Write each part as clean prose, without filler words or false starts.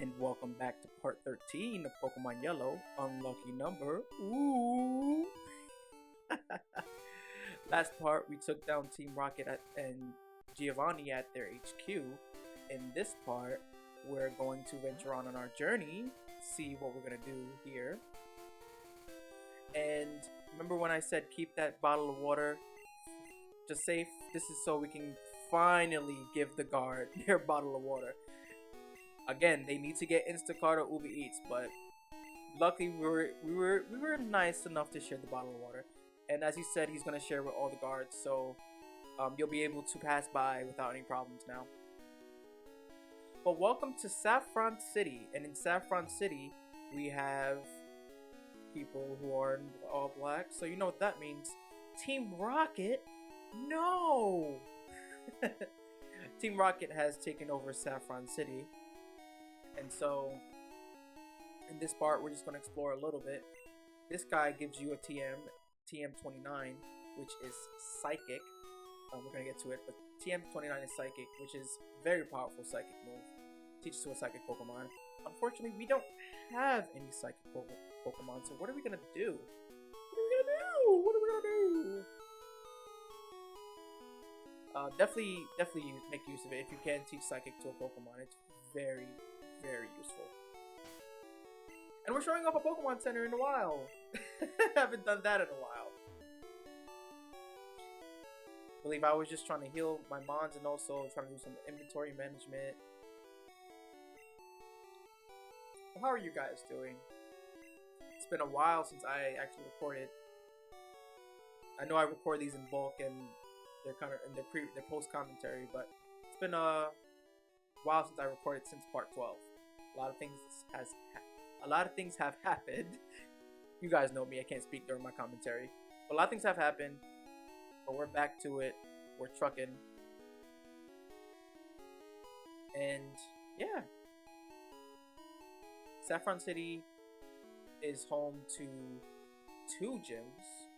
and welcome back to part 13 of Pokemon Yellow, Unlucky Number. Ooh! Last part, we took down Team Rocket and Giovanni at their HQ. In this part, we're going to venture on our journey, see what we're going to do here. And remember when I said keep that bottle of water just safe? This is so we can finally give the guard their bottle of water. Again, they need to get Instacart or Uber Eats, but luckily we were nice enough to share the bottle of water. And as he said, he's gonna share with all the guards, so you'll be able to pass by without any problems now. But welcome to Saffron City, and in Saffron City we have people who are in all black, so you know what that means. Team Rocket? No! Team Rocket has taken over Saffron City. And so, in this part, we're just going to explore a little bit. This guy gives you a TM29, which is Psychic. We're going to get to it, but TM29 is Psychic, which is very powerful Psychic move. Teaches to a Psychic Pokemon. Unfortunately, we don't have any Psychic Pokemon, so what are we going to do? What are we going to do? Definitely make use of it if you can teach Psychic to a Pokemon. It's very useful. And we're showing off a Pokemon Center in a while. Haven't done that in a while. I believe I was just trying to heal my Mons and also trying to do some inventory management. Well, how are you guys doing? It's been a while since I actually recorded. I know I record these in bulk and they're kind of in their post commentary, but it's been a while since I recorded since part 12. A lot of things have happened. You guys know me, I can't speak during my commentary. But a lot of things have happened, but we're back to it. We're trucking. And yeah. Saffron City is home to 2 gyms.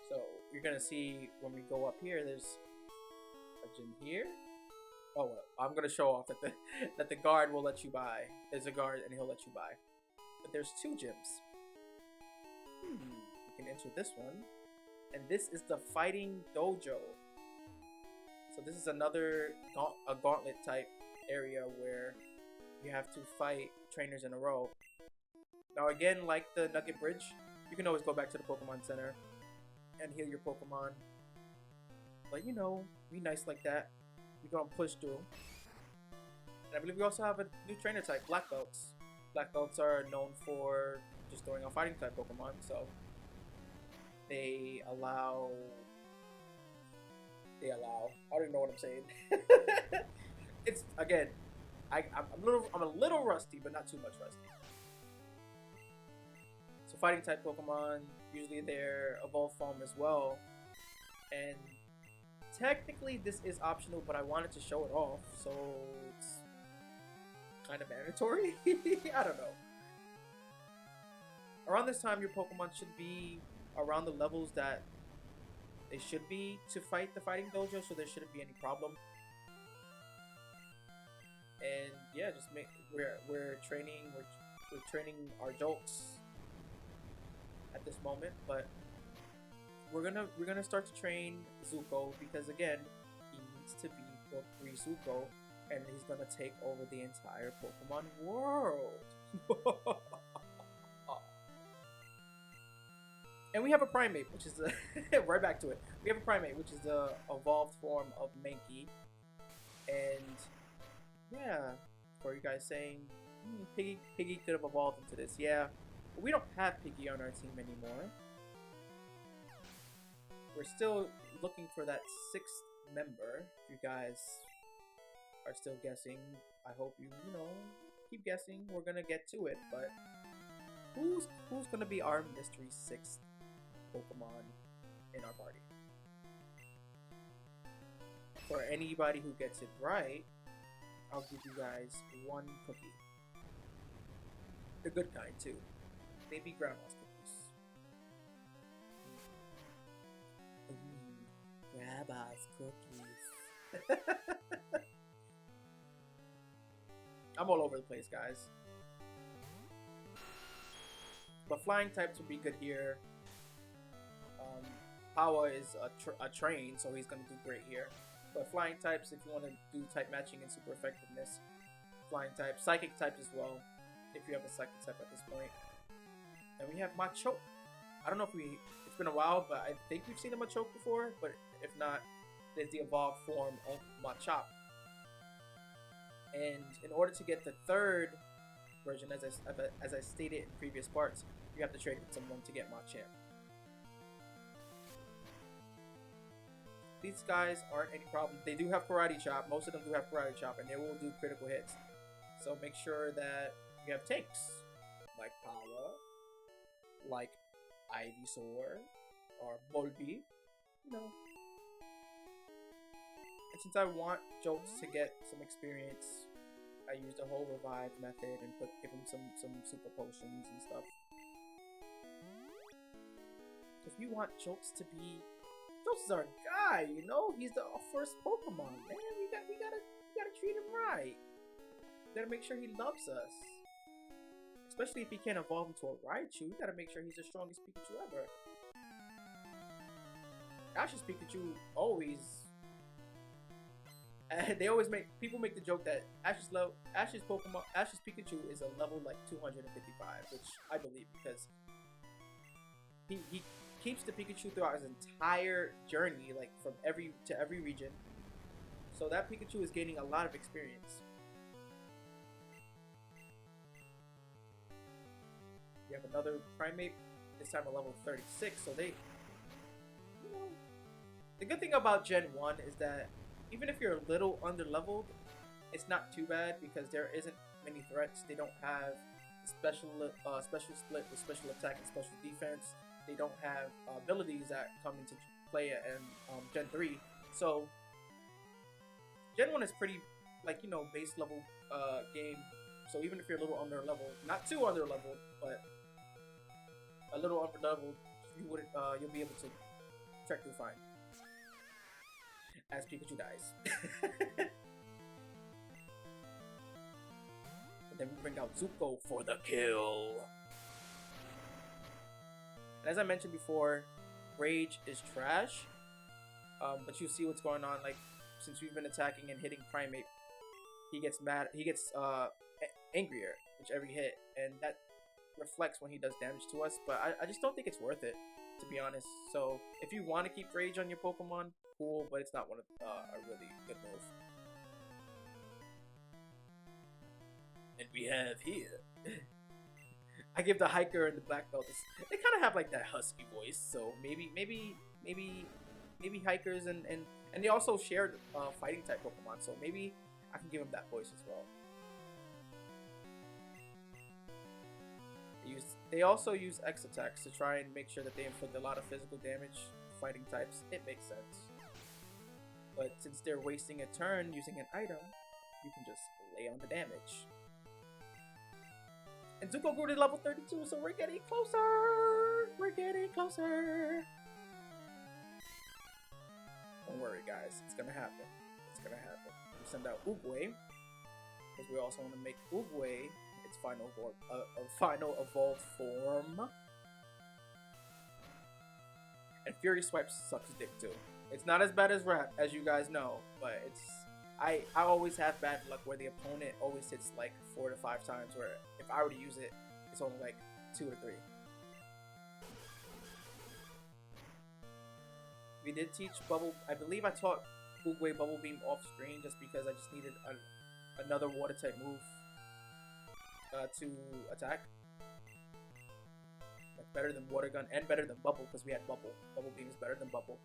So you're gonna see when we go up here, there's a gym here. Oh well, I'm gonna show off that the guard will let you buy. There's a guard and he'll let you buy. But there's 2 gyms. You can enter this one, and this is the Fighting Dojo. So this is another gauntlet type area where you have to fight trainers in a row. Now again, like the Nugget Bridge, you can always go back to the Pokemon Center and heal your Pokemon. But you know, be nice like that. We're gonna push through. And I believe we also have a new trainer type, Black Belts. Black Belts are known for just throwing out fighting type Pokemon, so they allow. I don't even know what I'm saying. It's again, I'm a little rusty, but not too much rusty. So fighting type Pokemon, usually their evolved form as well. And technically this is optional, but I wanted to show it off, so it's kind of mandatory. I don't know. Around this time, your Pokemon should be around the levels that they should be to fight the Fighting Dojo, so there shouldn't be any problem. And yeah, just we're training our Jolts at this moment, but we're gonna start to train Zuko, because again, he needs to be book 3 Zuko, and he's gonna take over the entire Pokemon world. And we have a Primate, which is the right back to it. We have a Primate, which is the evolved form of Mankey, and yeah, for you guys saying Piggy could have evolved into this, yeah, but we don't have Piggy on our team anymore. We're still looking for that 6th member. If you guys are still guessing, I hope you keep guessing. We're gonna get to it, but who's gonna be our mystery 6th Pokemon in our party? For anybody who gets it right, I'll give you guys 1 cookie. The good kind too. Maybe grandma's cookies. Grandma's cookies. I'm all over the place, guys. But flying types would be good here. Power is a train, so he's gonna do great here. But flying types, if you want to do type matching and super effectiveness, flying type, psychic type as well, if you have a psychic type at this point. And we have Machoke. I don't know if it's been a while, but I think we've seen a Machoke before. But if not, there's the evolved form of Machop. And in order to get the third version, as I stated in previous parts, you have to trade with someone to get Machamp. These guys aren't any problem. They do have Karate Chop. Most of them do have Karate Chop, and they will do critical hits. So make sure that you have tanks like Power, like Ivysaur, or Volby, you know. And since I want Jolts to get some experience, I used the whole revive method and give him some super potions and stuff. Because we want Jolts to be. Jolts is our guy, you know. He's the first Pokemon, man. We gotta treat him right. We gotta make sure he loves us. Especially if he can't evolve into a Raichu, we gotta make sure he's the strongest Pikachu ever. Ash's Pikachu always. People make the joke that Ash's Pikachu is a level like 255, which I believe because he keeps the Pikachu throughout his entire journey, like from every region. So that Pikachu is gaining a lot of experience. We have another Primate, this time a level 36. So they, you know, the good thing about Gen 1 is that even if you're a little under-leveled, it's not too bad because there isn't many threats. They don't have special split with special attack and special defense. They don't have abilities that come into play in Gen 3. So Gen 1 is pretty, like, you know, base level game. So even if you're a little under-leveled, not too under-leveled, but a little under-leveled, you'll be able to trek through fine. As Pikachu dies. And then we bring out Zuko for the kill. And as I mentioned before, Rage is trash. But you see what's going on. Like, since we've been attacking and hitting Primate, he gets mad. He gets angrier with every hit, and that reflects when he does damage to us. But I just don't think it's worth it, to be honest. So if you want to keep Rage on your Pokemon, cool, but it's not one of a really good move. And we have here. I give the hiker and the black belt. They kind of have like that husky voice, so maybe hikers and they also share fighting type Pokemon, so maybe I can give them that voice as well. They also use X attacks to try and make sure that they inflict a lot of physical damage. Fighting types, it makes sense. But since they're wasting a turn using an item, you can just lay on the damage. And Zuko grew to level 32, so we're getting closer! We're getting closer! Don't worry, guys. It's gonna happen. It's gonna happen. We send out Oogway, because we also want to make Oogway its final evolved form. And Fury Swipe sucks dick too. It's not as bad as Rap, as you guys know, but it's I always have bad luck where the opponent always hits like 4 to 5 times, where if I were to use it, it's only like 2 or 3. We did teach Bubble. I believe I taught Oogway Bubble Beam off screen just because I just needed another water type move to attack. Like better than Water Gun and better than Bubble, because we had Bubble. Bubble Beam is better than Bubble.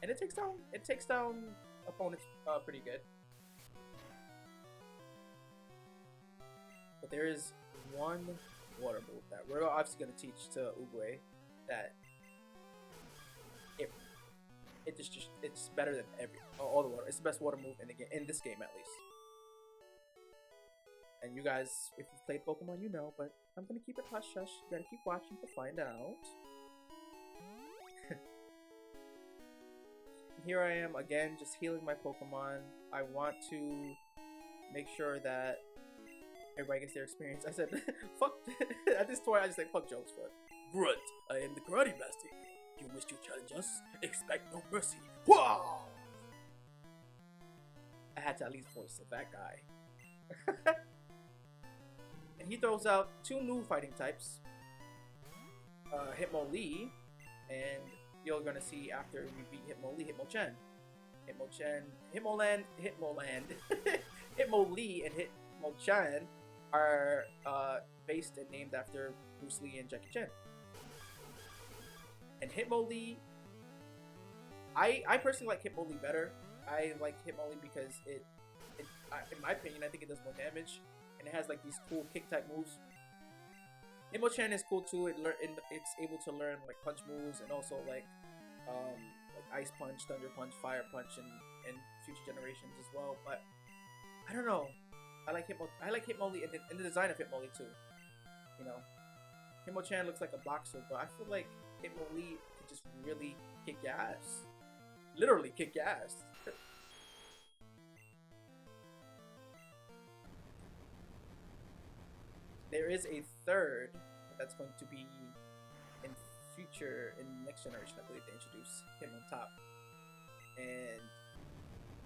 And it takes down opponents pretty good. But there is one water move that we're obviously going to teach to Oogway that it's better than all the water. It's the best water move in the game, in this game at least. And you guys, if you've played Pokemon, you know, but I'm gonna keep it hush hush. You gotta keep watching to find out. Here I am again, just healing my Pokemon. I want to make sure that everybody gets their experience. I said, fuck. At this point, I just say fuck jokes, but Grunt, I am the karate master. You wish to challenge us? Expect no mercy. Wow! I had to at least voice that guy. And he throws out two new fighting types, Hitmo Lee, and you're gonna see after we beat Hitmo Lee, Hitmoland, Hitmo Lee and Hitmo Chan are based and named after Bruce Lee and Jackie Chan. And Hitmo Lee, I personally like Hitmo Lee better. I like Hitmo Lee because in my opinion, I think it does more damage, and it has like these cool kick type moves. Hitmo Chan is cool too. It's able to learn like punch moves and also like ice punch, thunder punch, fire punch, and future generations as well. But I don't know. I like Hitmo Lee and the design of Hitmo Lee too. You know, Hitmo Chan looks like a boxer, but I feel like Hitmo Lee could just really kick your ass. Literally kick your ass. There is a third that's going to be in next generation. I believe they introduce him on top, and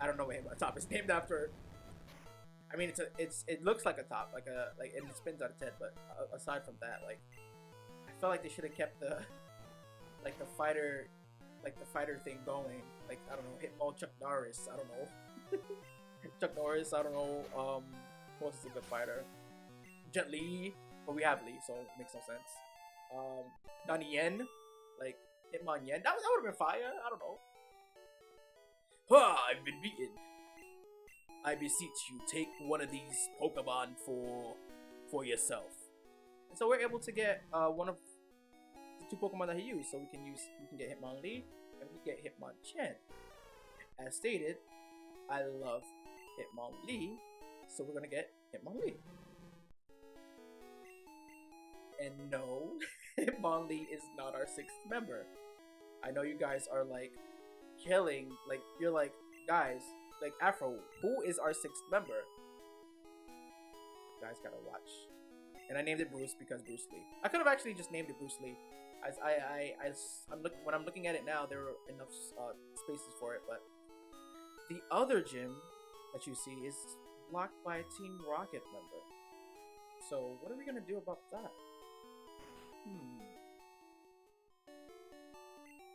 I don't know what him on top is named after. I mean, it looks like a top, and it spins out of 10. But aside from that, like, I felt like they should have kept the fighter thing going. Like, I don't know, Hitmo Chuck Norris. I don't know. Chuck Norris. I don't know. Who else is a good fighter? Jet Li, but we have Lee, so it makes no sense. Donnie Yen, like Hitmon Yen, that would have been fire. I don't know. I've been beaten. I beseech you, take one of these Pokemon for yourself. And so we're able to get one of the two Pokemon that he used. So we can get Hitmonlee and we can get Hitmonchan. As stated, I love Hitmonlee, so we're gonna get Hitmonlee. And no, Hitmonlee is not our 6th member. I know you guys are like killing, like you're like, guys, like Afro, who is our 6th member? You guys gotta watch. And I named it Bruce because Bruce Lee. I could have actually just named it Bruce Lee. When I'm looking at it now, there are enough spaces for it, but the other gym that you see is blocked by a Team Rocket member. So what are we gonna do about that?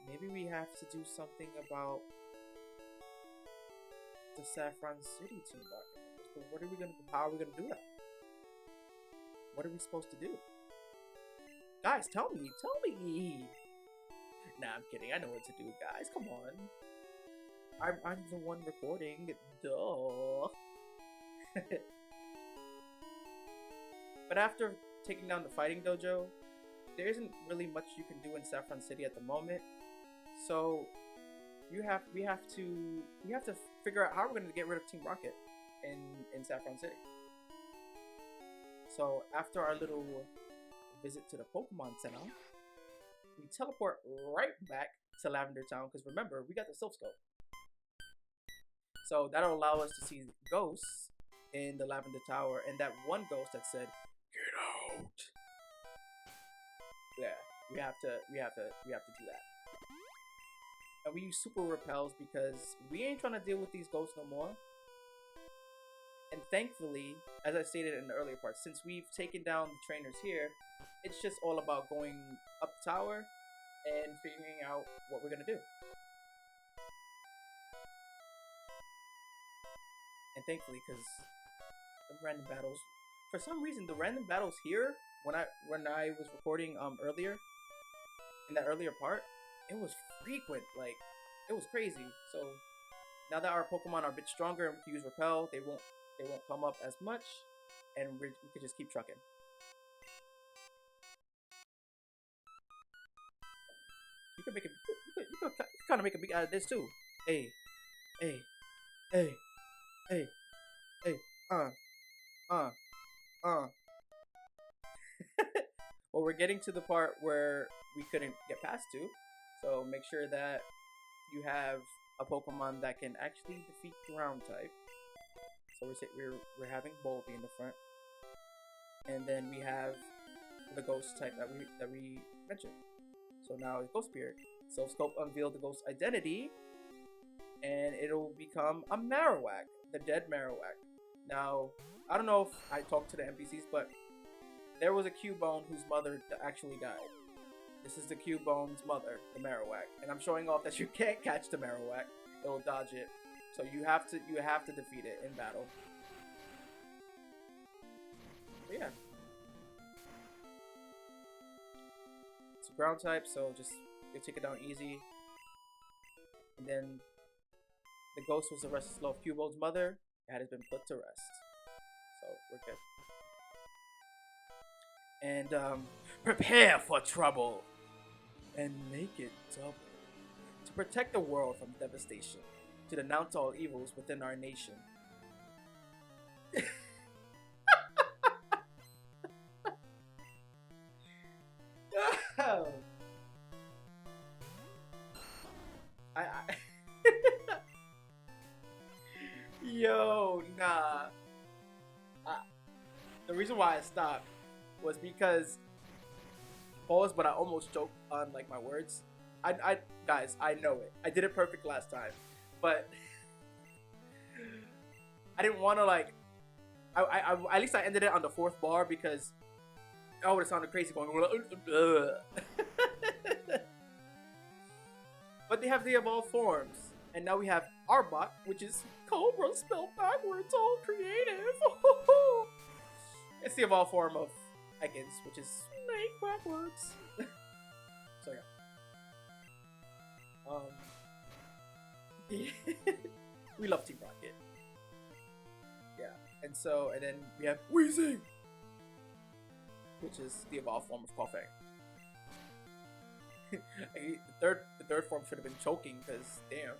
Maybe we have to do something about the Saffron City Team Rocket members. But what are we gonna do? How are we gonna do that? What are we supposed to do? Guys, tell me! Nah, I'm kidding. I know what to do, guys. Come on. I'm the one recording. Duh. But after taking down the Fighting Dojo, there isn't really much you can do in Saffron City at the moment. So we have to figure out how we're going to get rid of Team Rocket in Saffron City. So after our little visit to the Pokemon Center, we teleport right back to Lavender Town because remember, we got the Silph Scope. So that'll allow us to see ghosts in the Lavender Tower, and that one ghost that said, "Get out." Yeah, we have to do that. And we use Super Repels because we ain't trying to deal with these ghosts no more. And thankfully, as I stated in the earlier part, since we've taken down the trainers here, it's just all about going up the tower and figuring out what we're gonna do. And thankfully, because the random battles, for some reason, the random battles here, when I was recording earlier, in that earlier part, it was frequent. Like, it was crazy. So now that our Pokemon are a bit stronger and we can use Repel, they won't come up as much, and we could just keep trucking. You could kind of make a big out of this too. Hey. Well, we're getting to the part where we couldn't get past to, so make sure that you have a Pokemon that can actually defeat ground type. So we're having Bulby in the front, and then we have the ghost type that we mentioned. So now it's Ghost Spirit. So Scope unveiled the ghost identity, and it'll become a Marowak, the dead Marowak. Now, I don't know if I talked to the NPCs, but there was a Cubone whose mother actually died. This is the Cubone's mother, the Marowak, and I'm showing off that you can't catch the Marowak; it'll dodge it. So you have to defeat it in battle. But yeah, it's a ground type, so just you take it down easy. And then the ghost was the restless slow of Cubone's mother. It has been put to rest, so we're good. And prepare for trouble, and make it double. To protect the world from devastation, to denounce all evils within our nation. Yo, nah. The reason why I stopped was because pause, but I almost choked on like my words. Guys, I know it. I did it perfect last time, but I didn't want to like. I at least I ended it on the 4th bar because I would have sounded crazy going. But they have the evolved forms, and now we have Arbok, which is Cobra spelled backwards, all creative. It's the evolved form of Ekans, which is snake backwards. So yeah. We love Team Rocket. Yeah, and then we have Weezing, which is the evolved form of Koffing. the third form should have been choking, because damn.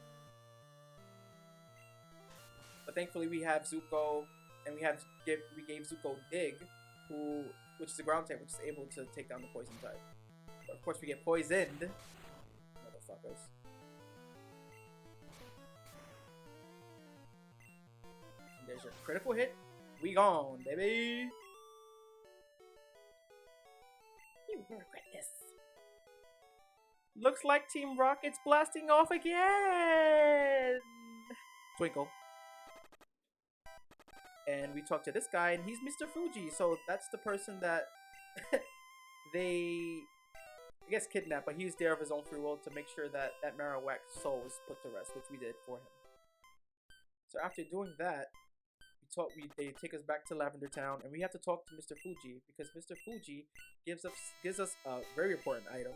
But thankfully we have Zuko, and we gave Zuko Dig, which is a ground type, which is able to take down the poison type. But of course we get poisoned, motherfuckers. And there's your critical hit. We gone, baby. You will regret this. Looks like Team Rocket's blasting off again. Twinkle. And we talked to this guy, and he's Mr. Fuji. So that's the person that they, I guess, kidnapped. But he's there of his own free will to make sure that that Marowak's soul is put to rest, which we did for him. So after doing that, they take us back to Lavender Town, and we have to talk to Mr. Fuji, because Mr. Fuji gives us a very important item.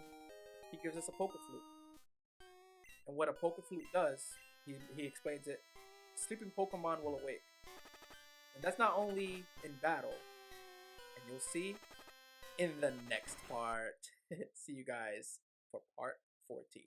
He gives us a Poké Flute. And what a Poké Flute does, he explains it, sleeping Pokemon will awake. And that's not only in battle, and you'll see in the next part. See you guys for part 14.